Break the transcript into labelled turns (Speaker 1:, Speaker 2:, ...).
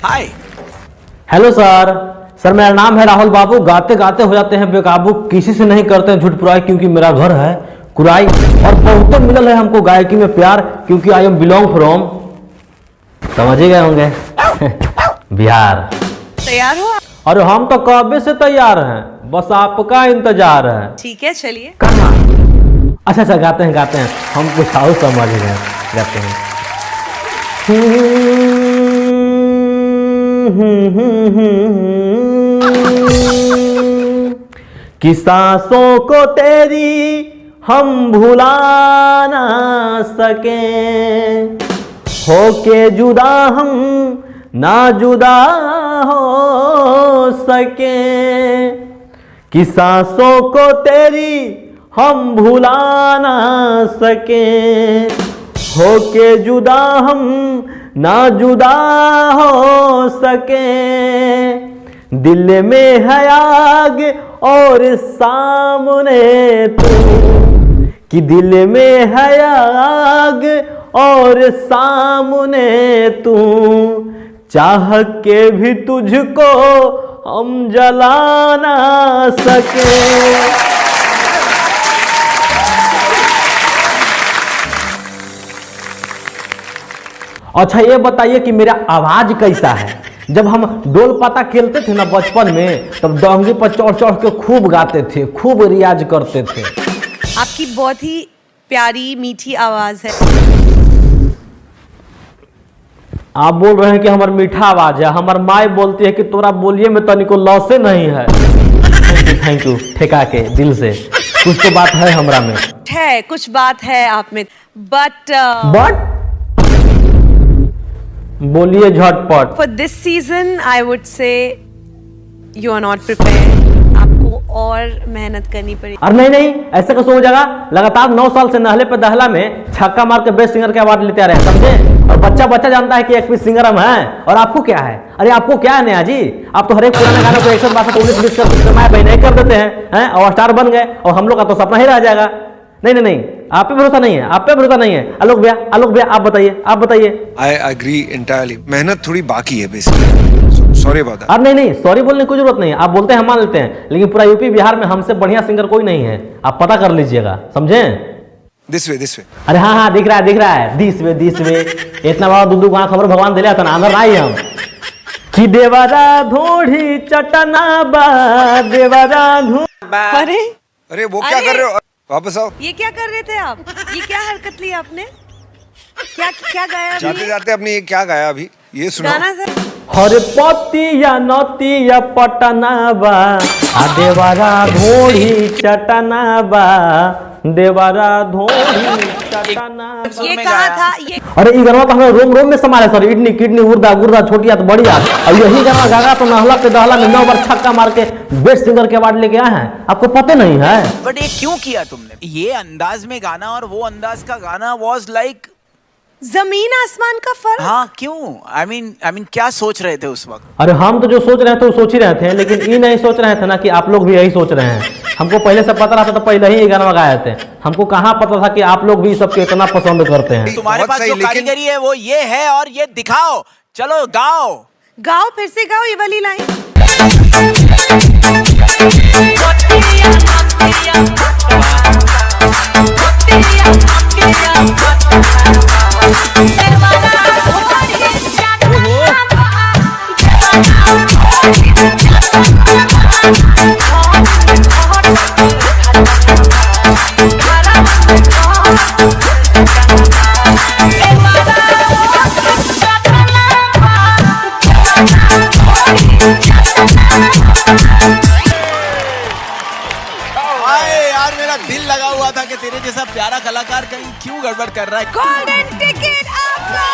Speaker 1: हाय।
Speaker 2: Hello sir. Sir मेरा नाम है राहुल बाबू। गाते गाते हो जाते हैं बेकाबू, किसी से नहीं करते हैं झूठ पुराई, क्योंकि मेरा घर है कुराई और बहुत मिलल है हमको गायकी में प्यार, क्योंकि आई एम बिलोंग फ्रॉम, समझ ही गए होंगे, बिहार।
Speaker 3: तैयार हो?
Speaker 2: अरे हम तो कब से तैयार हैं, बस आपका इंतजार है।
Speaker 3: ठीक है चलिए।
Speaker 2: कहाँ? अच्छा अच्छा गाते हैं हम कुछ और समझ रहे हैं, गाते हैं। कि सांसों को तेरी हम भुला ना सके, होके जुदा हम ना जुदा हो सके, कि सांसों को तेरी हम भुला ना सके, होके जुदा हम ना जुदा हो सके, दिल में है आग और सामने तू, कि दिल में है आग और सामने तू, चाह के भी तुझको हम जला ना सके। अच्छा ये बताइए कि मेरा आवाज कैसा है? जब हम डोल पाता खेलते थे ना बचपन में, तब डोंगी पर चढ़ चढ़ के खूब गाते थे, खूब रियाज करते थे।
Speaker 3: आपकी बहुत ही प्यारी मीठी आवाज है।
Speaker 2: आप बोल रहे हैं कि हमारा मीठा आवाज है। हमार माई बोलती है कि तोरा बोलिए में तनिको लॉसे नहीं है। थैंक यू ठेका के दिल से। कुछ तो बात है हमरा में,
Speaker 3: है कुछ बात है आप में, बट
Speaker 2: बोलिए झटपट।
Speaker 3: For this season I would say you are not prepared. आपको और मेहनत करनी पड़ेगी।
Speaker 2: अरे नहीं ऐसे कैसे हो जाएगा? लगातार 9 साल से नहले पे दहला में छक्का मार के बेस्ट सिंगर के अवार्ड लेते आ रहे हैं, समझे? और बच्चा जानता है कि एक पीस सिंगर हम हैं। और आपको क्या है? अरे आपको क्या है नया जी? आप तो हर एक पुराने गाने को 100 बार 19-20 कर नहीं कर देते हैं और स्टार बन गए, और हम लोग का तो सपना ही रह जाएगा। नहीं आप पे भरोसा नहीं है, आप पे भरोसा नहीं है। आलोक भैया आप बताइए।
Speaker 4: I agree entirely. मेहनत थोड़ी बाकी है बेसिकली। Sorry about that.
Speaker 2: अब नहीं सॉरी बोलने की कोई जरूरत नहीं है। आप बोलते हैं हम मान लेते हैं, लेकिन पूरा यूपी बिहार में हमसे बढ़िया सिंगर कोई नहीं है। आप पता कर लीजिएगा, समझे?
Speaker 4: This way.
Speaker 2: अरे हाँ दिख रहा है। दिस वे इतना बड़ा दूधू गाँव खबर भगवान दिला था ना, अंदर आई हम कि देवरा धोड़ी चटना बा, देवरा
Speaker 4: अरे वो क्या कर रहे हो? वापस आओ।
Speaker 3: ये क्या कर रहे थे आप? ये क्या हरकत ली आपने? क्या गाया अभी?
Speaker 4: जाते जाते अपनी ये क्या गाया अभी? ये सुनो
Speaker 3: गाना सर।
Speaker 2: हर पतिया नतिया पटना बा, देवरा धोड़ी चटना बा, देवरा धोड़ी चटना।
Speaker 3: ये कहा था ये?
Speaker 2: अरे ये गाना तो हमें रोम में समारे सर। इडनी किडनी गुर्दा छोटिया तो बढ़िया। और यही गाना गागा तो नहला के दहला में 9 बार छक्का मार के बेस्ट सिंगर के अवार्ड लेके आए हैं। आपको पता नहीं है?
Speaker 1: बट ये क्यों किया तुमने? ये अंदाज में गाना और वो अंदाज का गाना वाज लाइक
Speaker 3: जमीन आसमान का फर्क।
Speaker 1: हाँ क्यों? आई मीन क्या सोच रहे थे उस वक्त?
Speaker 2: अरे हम तो जो सोच रहे थे वो सोच ही रहे थे, लेकिन ये नहीं सोच रहे थे ना कि आप लोग भी यही सोच रहे हैं। हमको पहले से पता रहता तो पहले ही ये गाना गाए थे। हमको कहाँ पता था कि आप लोग भी सबको इतना पसंद करते हैं।
Speaker 1: तुम्हारे पास जो कारीगरी है वो ये है, और ये दिखाओ। चलो गाओ
Speaker 3: फिर से गाओ ये वाली लाइन।
Speaker 1: यार मेरा दिल लगा हुआ था कि तेरे जैसा प्यारा कलाकार कहीं क्यों गड़बड़ कर रहा है।
Speaker 3: गोल्डन टिकट आपका।